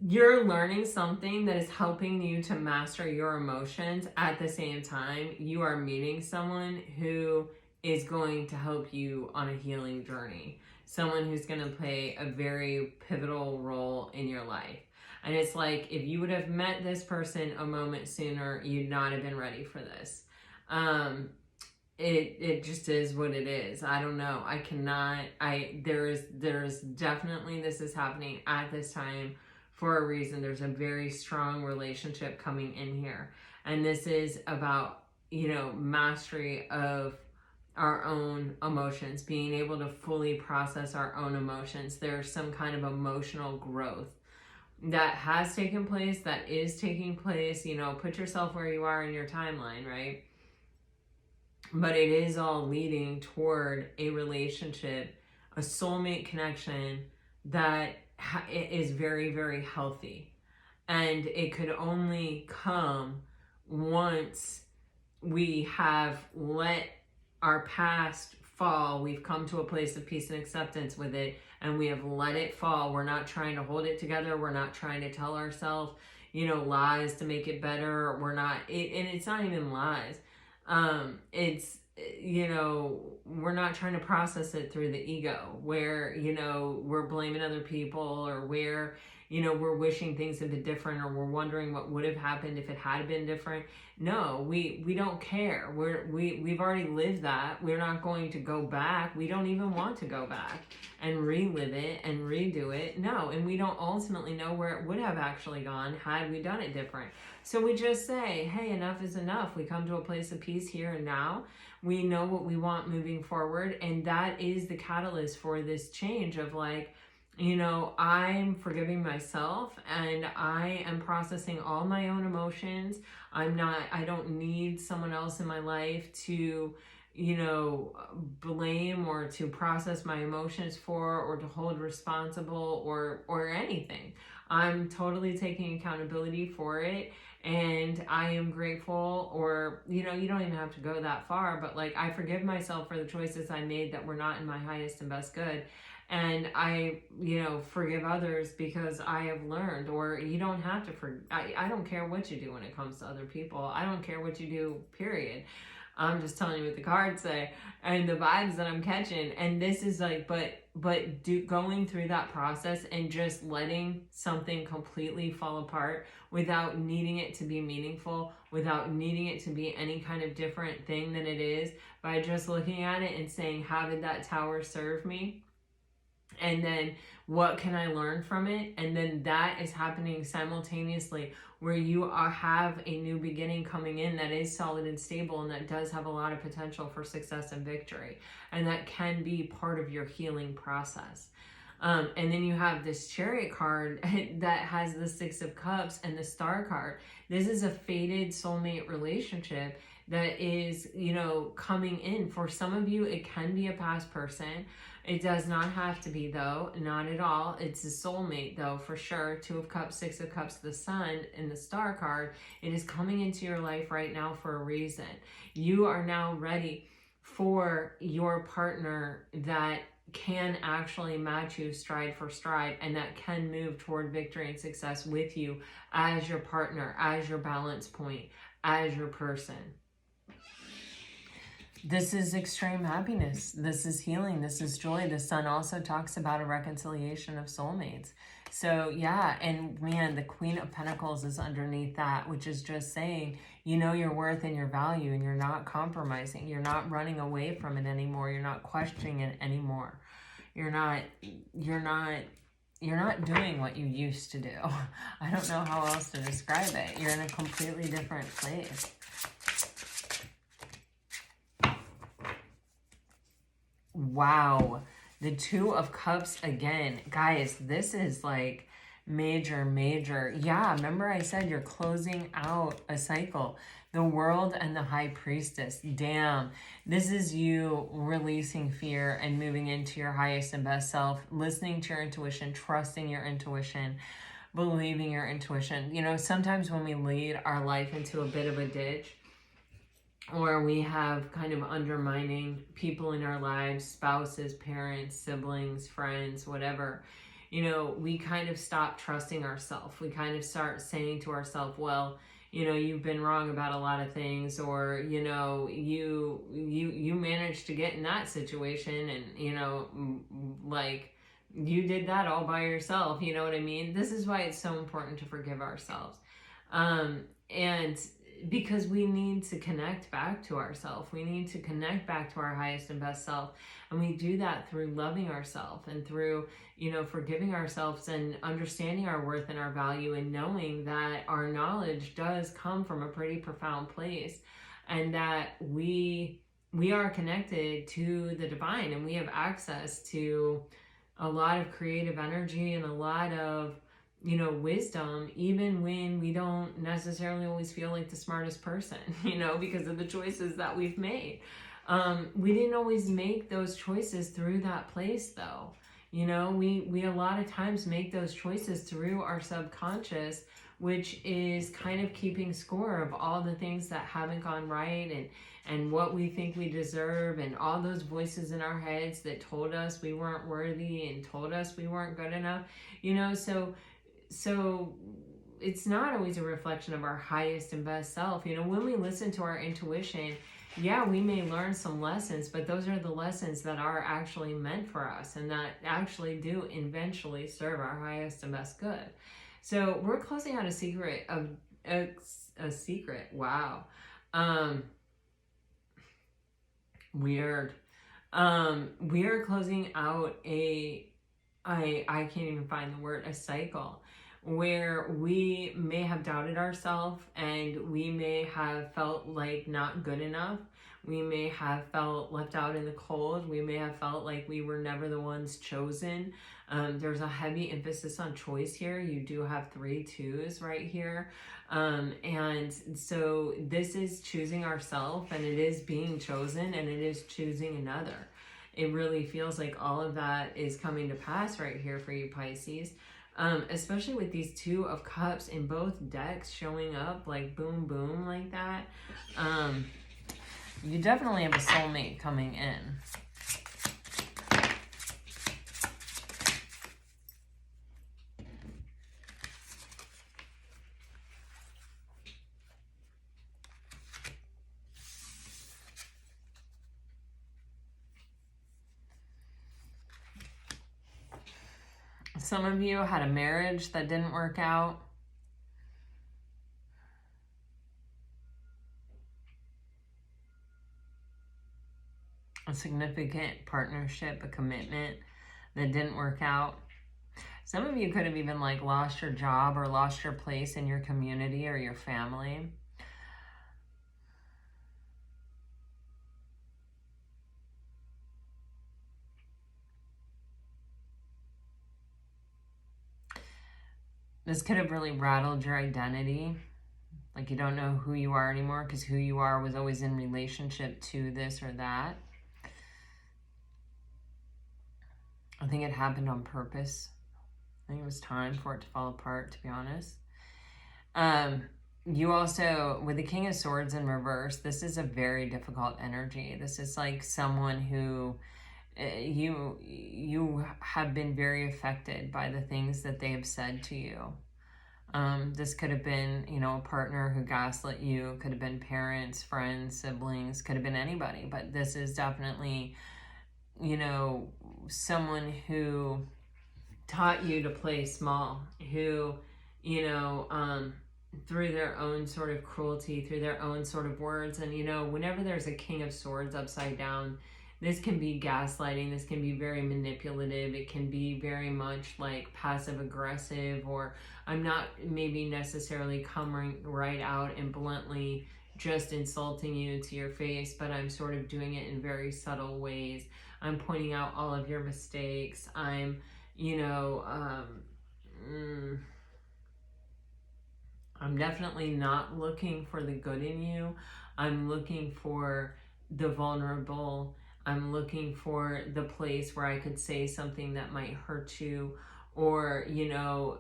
You're learning something that is helping you to master your emotions. At the same time, you are meeting someone who is going to help you on a healing journey. Someone who's going to play a very pivotal role in your life. And it's like, if you would have met this person a moment sooner, you'd not have been ready for this. It just is what it is. I don't know. There's definitely, this is happening at this time for a reason. There's a very strong relationship coming in here. And this is about, you know, mastery of our own emotions, being able to fully process our own emotions. There's some kind of emotional growth that has taken place, that is taking place. You know, put yourself where you are in your timeline, right? But it is all leading toward a relationship, a soulmate connection that is very, very healthy. And it could only come once we have let our past fall. We've come to a place of peace and acceptance with it, and we have let it fall. We're not trying to hold it together. We're not trying to tell ourselves, you know, lies to make it better. We're not, and it's not even lies. It's, you know, we're not trying to process it through the ego where, you know, we're blaming other people, or where, you know, we're wishing things had been different, or we're wondering what would have happened if it had been different. No, we don't care. We've already lived that. We're not going to go back. We don't even want to go back and relive it and redo it. No, and we don't ultimately know where it would have actually gone had we done it different. So we just say, hey, enough is enough. We come to a place of peace here and now. We know what we want moving forward, and that is the catalyst for this change of, like, you know, I'm forgiving myself, and I am processing all my own emotions. I don't need someone else in my life to, you know, blame or to process my emotions for, or to hold responsible, or anything. I'm totally taking accountability for it. And I am grateful, or, you know, you don't even have to go that far, but like, I forgive myself for the choices I made that were not in my highest and best good. And I, you know, forgive others because I have learned. Or you don't have to I don't care what you do when it comes to other people. I don't care what you do, period. I'm just telling you what the cards say and the vibes that I'm catching. And this is like, going through that process and just letting something completely fall apart without needing it to be meaningful, without needing it to be any kind of different thing than it is, by just looking at it and saying, how did that tower serve me? And then what can I learn from it? And then that is happening simultaneously, where you have a new beginning coming in that is solid and stable, and that does have a lot of potential for success and victory. And that can be part of your healing process. And then you have this Chariot card that has the Six of Cups and the Star card. This is a fated soulmate relationship that is, coming in. For some of you, it can be a past person. It does not have to be, though. Not at all. It's a soulmate, though, for sure. Two of Cups, Six of Cups, the Sun, and the Star card. It is coming into your life right now for a reason. You are now ready for your partner that can actually match you stride for stride, and that can move toward victory and success with you as your partner, as your balance point, as your person. This is extreme happiness. This is healing. This is joy. The Sun also talks about a reconciliation of soulmates. So yeah, and man, the Queen of Pentacles is underneath that, which is just saying, you know your worth and your value, and you're not compromising. You're not running away from it anymore. You're not questioning it anymore. You're not doing what you used to do. I don't know how else to describe it. You're in a completely different place. Wow. The Two of Cups again. Guys, this is like major. Yeah, remember I said you're closing out a cycle. The World and the High Priestess. Damn. This is you releasing fear and moving into your highest and best self, listening to your intuition, trusting your intuition, believing your intuition. Sometimes when we lead our life into a bit of a ditch, or we have kind of undermining people in our lives, spouses, parents, siblings, friends, whatever, we kind of stop trusting ourselves. We kind of start saying to ourselves, well, you've been wrong about a lot of things, or, you managed to get in that situation, and, like, you did that all by yourself. You know what I mean? This is why it's so important to forgive ourselves. And because we need to connect back to ourselves. We need to connect back to our highest and best self. And we do that through loving ourselves and through, forgiving ourselves and understanding our worth and our value, and knowing that our knowledge does come from a pretty profound place, and that we are connected to the divine, and we have access to a lot of creative energy and a lot of wisdom, even when we don't necessarily always feel like the smartest person, because of the choices that we've made. We didn't always make those choices through that place, though. We a lot of times make those choices through our subconscious, which is kind of keeping score of all the things that haven't gone right, and what we think we deserve, and all those voices in our heads that told us we weren't worthy and told us we weren't good enough, So it's not always a reflection of our highest and best self. When we listen to our intuition, yeah, we may learn some lessons, but those are the lessons that are actually meant for us, and that actually do eventually serve our highest and best good. So we're closing out a secret. Wow. Weird. We are closing out I can't even find the word, a cycle, where we may have doubted ourselves, and we may have felt like not good enough. We may have felt left out in the cold. We may have felt like we were never the ones chosen. There's a heavy emphasis on choice here. You do have 3 2s right here. And so this is choosing ourselves, and it is being chosen, and it is choosing another. It really feels like all of that is coming to pass right here for you, Pisces. Especially with these Two of Cups in both decks showing up like boom, boom, like that. You definitely have a soulmate coming in. Some of you had a marriage that didn't work out. A significant partnership, a commitment that didn't work out. Some of you could have even like lost your job or lost your place in your community or your family. This could have really rattled your identity. Like you don't know who you are anymore because who you are was always in relationship to this or that. I think it happened on purpose. I think it was time for it to fall apart, to be honest. You also, with the King of Swords in reverse, this is a very difficult energy. This is like someone who you have been very affected by the things that they have said to you. This could have been, you know, a partner who gaslit you, could have been parents, friends, siblings, could have been anybody, but this is definitely, you know, someone who taught you to play small, who, you know, through their own sort of cruelty, through their own sort of words. And, you know, whenever there's a King of Swords upside down, this can be gaslighting. This can be very manipulative. It can be very much like passive aggressive, or I'm not maybe necessarily coming right out and bluntly just insulting you to your face, but I'm sort of doing it in very subtle ways. I'm pointing out all of your mistakes. I'm, you know, I'm definitely not looking for the good in you. I'm looking for the vulnerable. I'm looking for the place where I could say something that might hurt you, or, you know,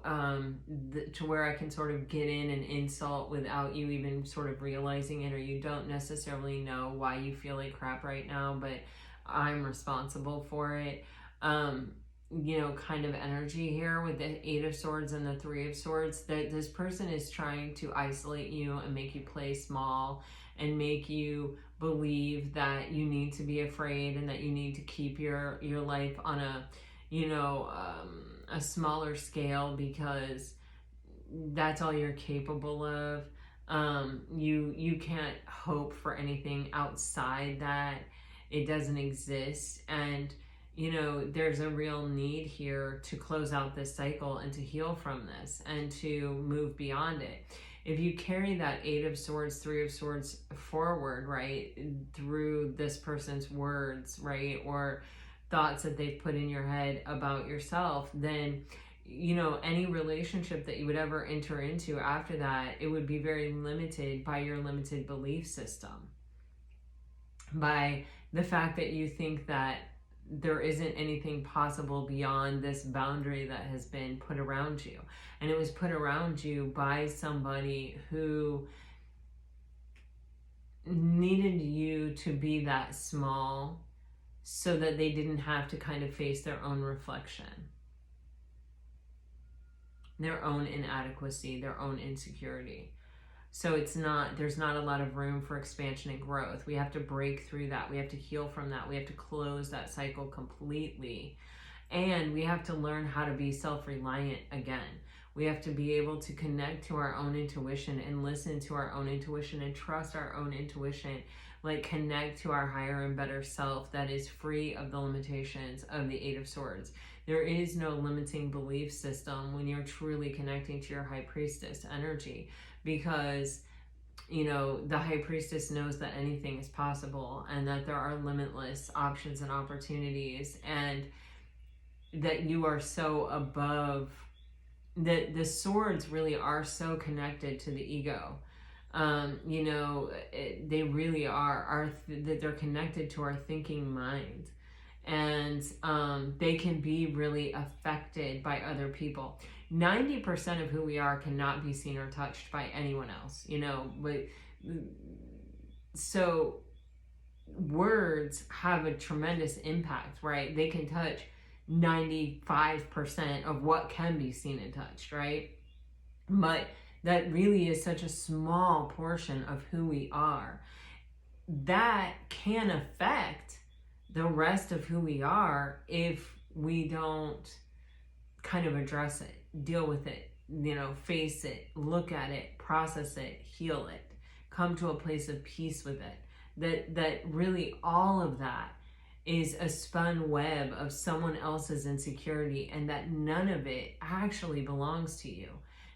to where I can sort of get in and insult without you even sort of realizing it, or you don't necessarily know why you feel like crap right now, but I'm responsible for it. You know, kind of energy here with the Eight of Swords and the Three of Swords, that this person is trying to isolate you and make you play small and make you believe that you need to be afraid and that you need to keep your life on a, you know, a smaller scale, because that's all you're capable of. You can't hope for anything outside that. It doesn't exist. And, you know, there's a real need here to close out this cycle and to heal from this and to move beyond it. If you carry that Eight of Swords, Three of Swords forward, right, through this person's words, right, or thoughts that they've put in your head about yourself, then, you know, any relationship that you would ever enter into after that, it would be very limited by your limited belief system, by the fact that you think that there isn't anything possible beyond this boundary that has been put around you. And it was put around you by somebody who needed you to be that small so that they didn't have to kind of face their own reflection, their own inadequacy, their own insecurity. So it's not, there's not a lot of room for expansion and growth. We have to break through that. We have to heal from that. We have to close that cycle completely. And we have to learn how to be self-reliant again. We have to be able to connect to our own intuition and listen to our own intuition and trust our own intuition. Like, connect to our higher and better self that is free of the limitations of the Eight of Swords. There is no limiting belief system when you're truly connecting to your High Priestess energy, because, you know, the High Priestess knows that anything is possible and that there are limitless options and opportunities, and that you are so above, that the swords really are so connected to the ego. You know, they really are that they're connected to our thinking mind, and they can be really affected by other people. 90% of who we are cannot be seen or touched by anyone else, you know. But so words have a tremendous impact, right? They can touch 95% of what can be seen and touched, right? But that really is such a small portion of who we are. That can affect the rest of who we are if we don't kind of address it, deal with it, you know, face it, look at it, process it, heal it, come to a place of peace with it. That really all of that is a spun web of someone else's insecurity, and that none of it actually belongs to you.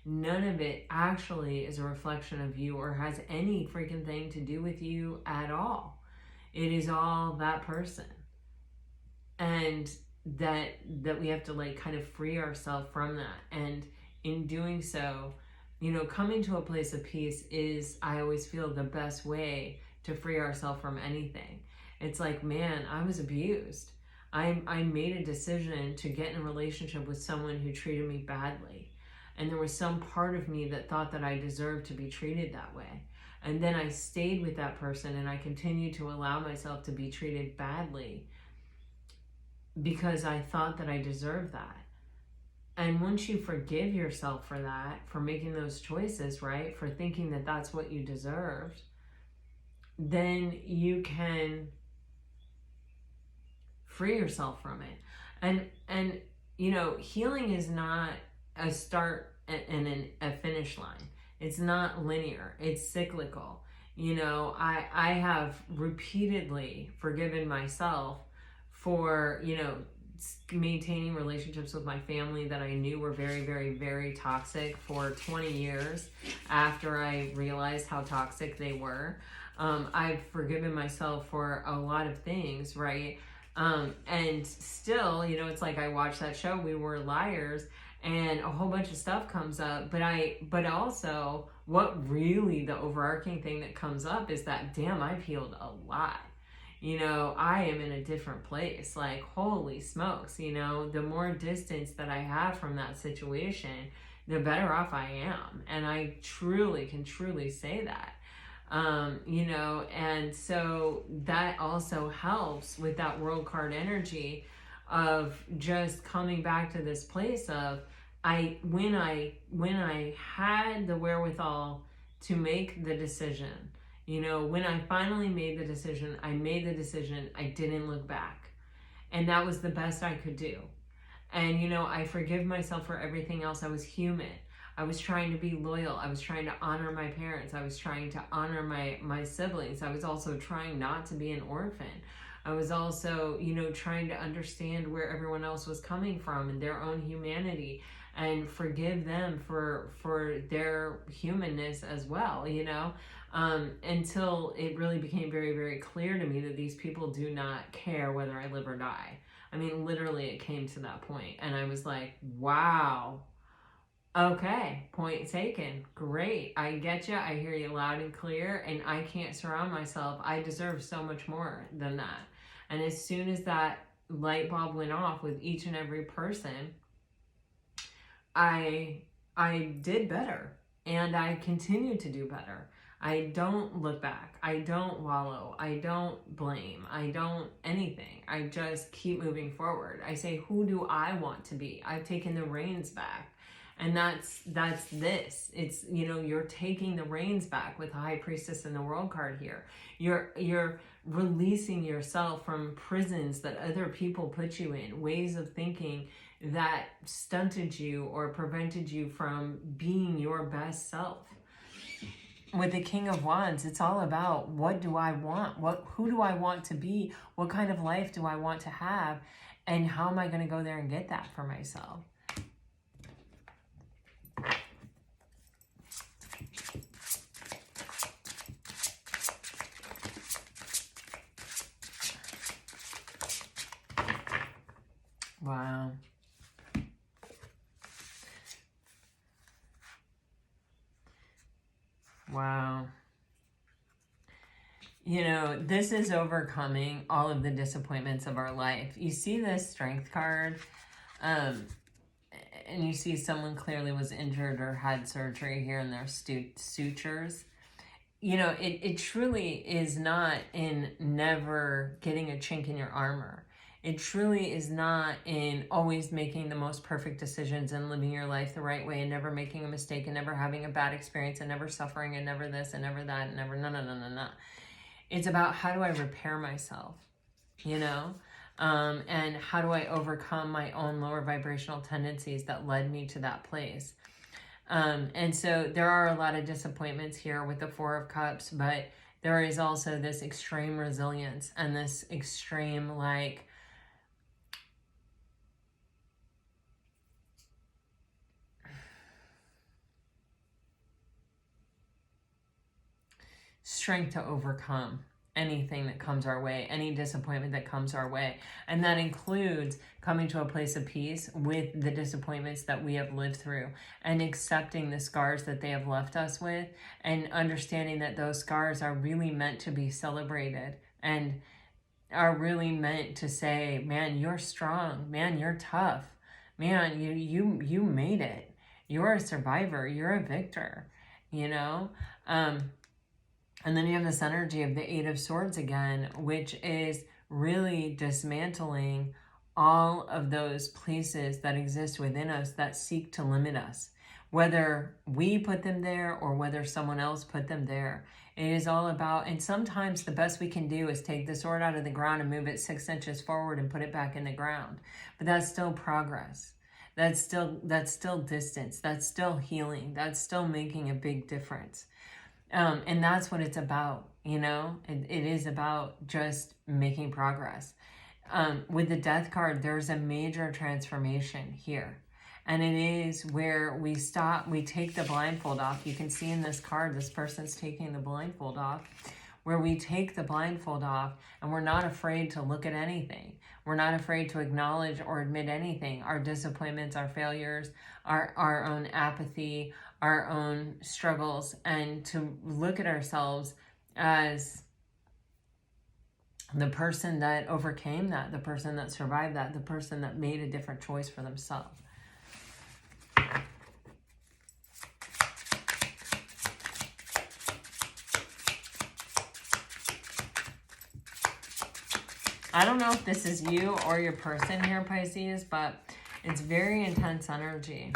None of it actually is a reflection of you or has any freaking thing to do with you at all. It is all that person. And that we have to like kind of free ourselves from that. And in doing so, you know, coming to a place of peace is, I always feel, the best way to free ourselves from anything. It's like, man, I was abused. I made a decision to get in a relationship with someone who treated me badly. And there was some part of me that thought that I deserved to be treated that way. And then I stayed with that person, and I continued to allow myself to be treated badly because I thought that I deserved that. And once you forgive yourself for that, for making those choices, right, for thinking that that's what you deserved, then you can free yourself from it. And you know, healing is not a start and a finish line. It's not linear. It's cyclical. You know, I have repeatedly forgiven myself for, you know, maintaining relationships with my family that I knew were very, very, very toxic for 20 years after I realized how toxic they were. I've forgiven myself for a lot of things, right? And still, you know, it's like I watched that show, We Were Liars, and a whole bunch of stuff comes up, but also what really the overarching thing that comes up is that, damn, I've healed a lot. You know, I am in a different place. Like, holy smokes, you know, the more distance that I have from that situation, the better off I am. And I can truly say that. You know, and so that also helps with that world card energy of just coming back to this place of, when I had the wherewithal to make the decision, you know, when I finally made the decision, I didn't look back. And that was the best I could do. And, you know, I forgive myself for everything else. I was human. I was trying to be loyal. I was trying to honor my parents. I was trying to honor my siblings. I was also trying not to be an orphan. I was also, you know, trying to understand where everyone else was coming from and their own humanity, and forgive them for their humanness as well, you know, until it really became very, very clear to me that these people do not care whether I live or die. I mean, literally it came to that point, and I was like, wow, okay, point taken. Great. I get you. I hear you loud and clear, and I can't surround myself. I deserve so much more than that. And as soon as that light bulb went off with each and every person, I did better, and I continue to do better. I don't look back. I don't wallow. I don't blame. I don't anything. I just keep moving forward. I say, who do I want to be? I've taken the reins back. And that's this. It's, you know, you're taking the reins back with the High Priestess and the World card here. You're releasing yourself from prisons that other people put you in, ways of thinking that stunted you or prevented you from being your best self. With the King of Wands, it's all about, what do I want? Who do I want to be? What kind of life do I want to have? And how am I going to go there and get that for myself? Wow. Wow. You know, this is overcoming all of the disappointments of our life. You see this Strength card, and you see someone clearly was injured or had surgery here in their sutures. You know, it truly is not in never getting a chink in your armor. It truly is not in always making the most perfect decisions and living your life the right way and never making a mistake and never having a bad experience and never suffering and never this and never that and never no. It's about, how do I repair myself? You know, And how do I overcome my own lower vibrational tendencies that led me to that place? And so there are a lot of disappointments here with the Four of Cups, but there is also this extreme resilience and this extreme, like, strength to overcome anything that comes our way, any disappointment that comes our way. And that includes coming to a place of peace with the disappointments that we have lived through and accepting the scars that they have left us with, and understanding that those scars are really meant to be celebrated and are really meant to say, man, you're strong, man, you're tough, man, you made it. You're a survivor, you're a victor, you know? And then you have this energy of the Eight of Swords again, which is really dismantling all of those places that exist within us that seek to limit us. Whether we put them there or whether someone else put them there. It is all about, and sometimes the best we can do is take the sword out of the ground and move it 6 inches forward and put it back in the ground. But that's still progress. That's still distance. That's still healing. That's still making a big difference. And that's what it's about, you know? It is about just making progress. With the Death card, there's a major transformation here. And it is where we stop, we take the blindfold off. You can see in this card, this person's taking the blindfold off, where we take the blindfold off and we're not afraid to look at anything. We're not afraid to acknowledge or admit anything. Our disappointments, our failures, our own apathy, our own struggles, and to look at ourselves as the person that overcame that, the person that survived that, the person that made a different choice for themselves. I don't know if this is you or your person here, Pisces, but it's very intense energy.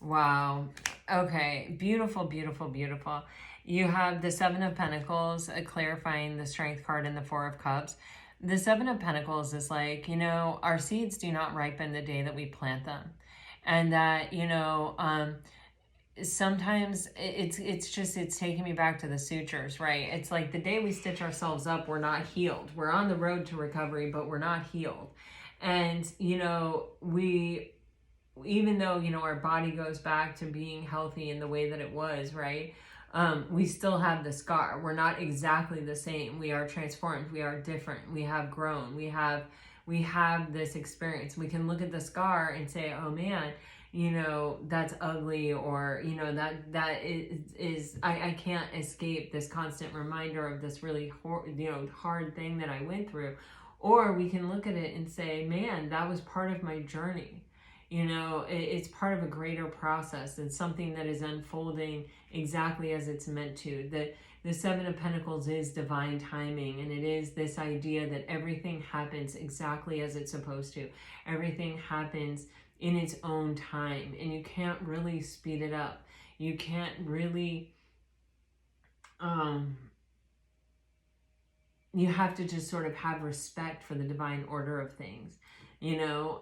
Wow. Okay. Beautiful, beautiful, beautiful. You have the Seven of Pentacles, clarifying the Strength card, and the Four of Cups. The Seven of Pentacles is like, you know, our seeds do not ripen the day that we plant them. And that, you know, sometimes it's taking me back to the sutures, right? It's like the day we stitch ourselves up, we're not healed. We're on the road to recovery, but we're not healed. And, you know, even though, you know, our body goes back to being healthy in the way that it was, right? We still have the scar. We're not exactly the same. We are transformed. We are different. We have grown. We have this experience. We can look at the scar and say, oh man, you know, that's ugly, or, you know, that is I can't escape this constant reminder of this really hard thing that I went through. Or we can look at it and say, man, that was part of my journey. You know, it's part of a greater process and something that is unfolding exactly as it's meant to. The Seven of Pentacles is divine timing, and it is this idea that everything happens exactly as it's supposed to. Everything happens in its own time, and you can't really speed it up. You can't really, you have to just sort of have respect for the divine order of things. You know,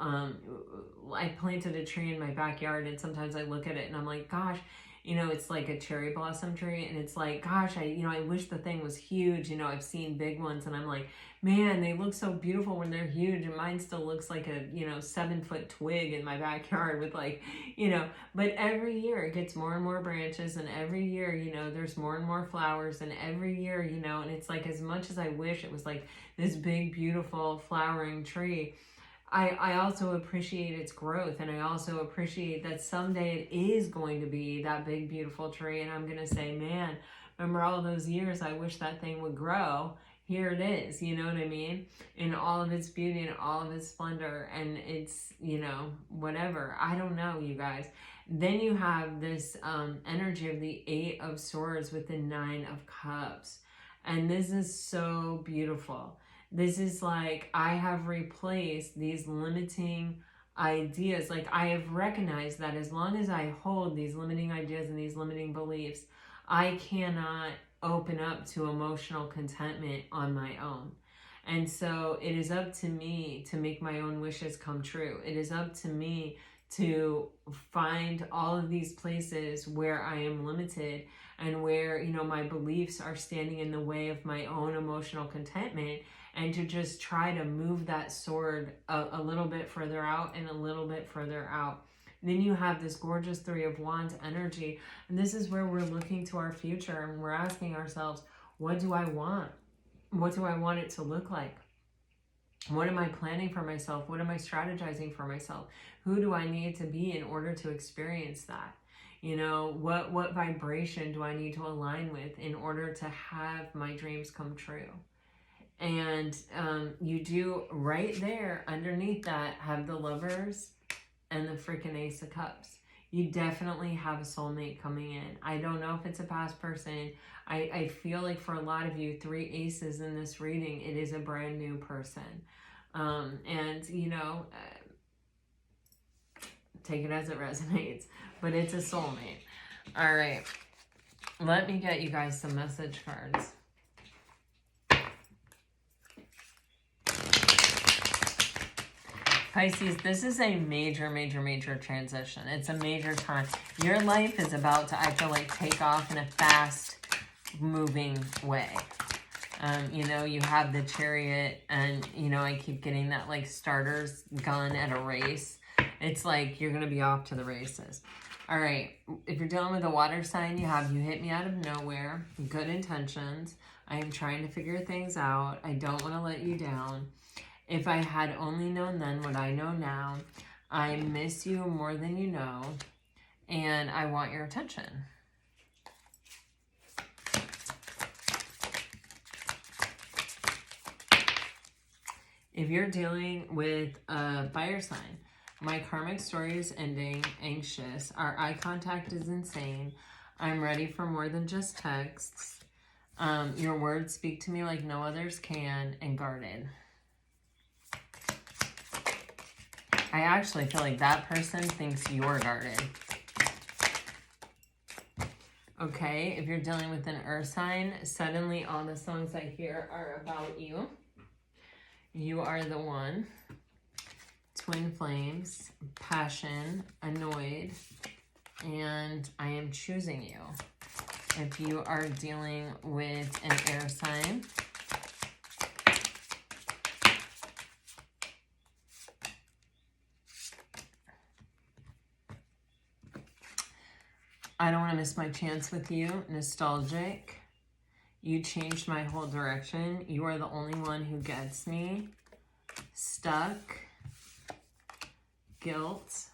I planted a tree in my backyard, and sometimes I look at it and I'm like, gosh, you know, it's like a cherry blossom tree, and it's like, gosh, I wish the thing was huge. You know, I've seen big ones, and I'm like, man, they look so beautiful when they're huge, and mine still looks like a, 7-foot twig in my backyard with, like, you know, but every year it gets more and more branches, and every year, you know, there's more and more flowers, and every year, you know, and it's like, as much as I wish it was like this big, beautiful flowering tree, I also appreciate its growth, and I also appreciate that someday it is going to be that big, beautiful tree, and I'm going to say, man, remember all those years I wish that thing would grow. Here it is, you know what I mean? In all of its beauty and all of its splendor, and it's, you know, whatever. I don't know, you guys. Then you have this energy of the Eight of Swords with the Nine of Cups, and this is so beautiful. This is like, I have replaced these limiting ideas. Like, I have recognized that as long as I hold these limiting ideas and these limiting beliefs, I cannot open up to emotional contentment on my own. And so it is up to me to make my own wishes come true. It is up to me to find all of these places where I am limited and where, you know, my beliefs are standing in the way of my own emotional contentment, and to just try to move that sword a little bit further out and a little bit further out. And then you have this gorgeous Three of Wands energy, and this is where we're looking to our future and we're asking ourselves, what do I want? What do I want it to look like? What am I planning for myself? What am I strategizing for myself? Who do I need to be in order to experience that? You know, what vibration do I need to align with in order to have my dreams come true? And you do right there underneath that have the Lovers and the freaking Ace of Cups. You definitely have a soulmate coming in. I don't know if it's a past person. I feel like for a lot of you, 3 aces in this reading, it is a brand new person. And, you know, take it as it resonates, but it's a soulmate. All right, let me get you guys some message cards. Pisces, this is a major, major, major transition. It's a major time. Your life is about to, I feel like, take off in a fast moving way. You know, you have the Chariot, and, you know, I keep getting that, like, starter's gun at a race. It's like you're going to be off to the races. All right, if you're dealing with a water sign, you have, you hit me out of nowhere, good intentions. I am trying to figure things out. I don't want to let you down. If I had only known then what I know now, I miss you more than you know, and I want your attention. If you're dealing with a fire sign, my karmic story is ending, anxious. Our eye contact is insane. I'm ready for more than just texts. Your words speak to me like no others can, and guarded. I actually feel like that person thinks you're guarded. Okay, if you're dealing with an earth sign, suddenly all the songs I hear are about you. You are the one. Twin flames, passion, annoyed, and I am choosing you. If you are dealing with an air sign, I don't want to miss my chance with you. Nostalgic. You changed my whole direction. You are the only one who gets me. Stuck. Guilt.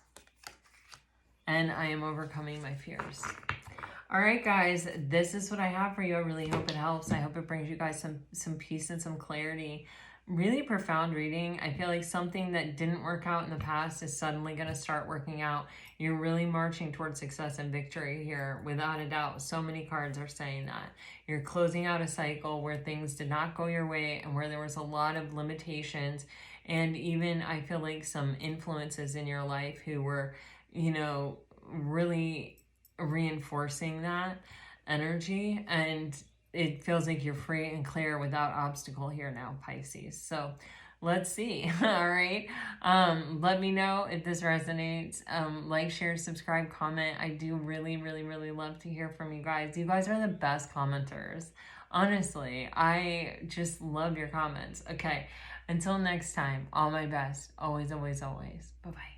And I am overcoming my fears. All right, guys, this is what I have for you. I really hope it helps. I hope it brings you guys some peace and some clarity. Really profound reading. I feel like something that didn't work out in the past is suddenly going to start working out. You're really marching towards success and victory here, without a doubt. So many cards are saying that. You're closing out a cycle where things did not go your way and where there was a lot of limitations, and even I feel like some influences in your life who were, you know, really reinforcing that energy, and it feels like you're free and clear without obstacle here now, Pisces. So let's see. All right. Let me know if this resonates. Like, share, subscribe, comment. I do really, really, really love to hear from you guys. You guys are the best commenters. Honestly, I just love your comments. Okay. Until next time, all my best. Always, always, always. Bye-bye.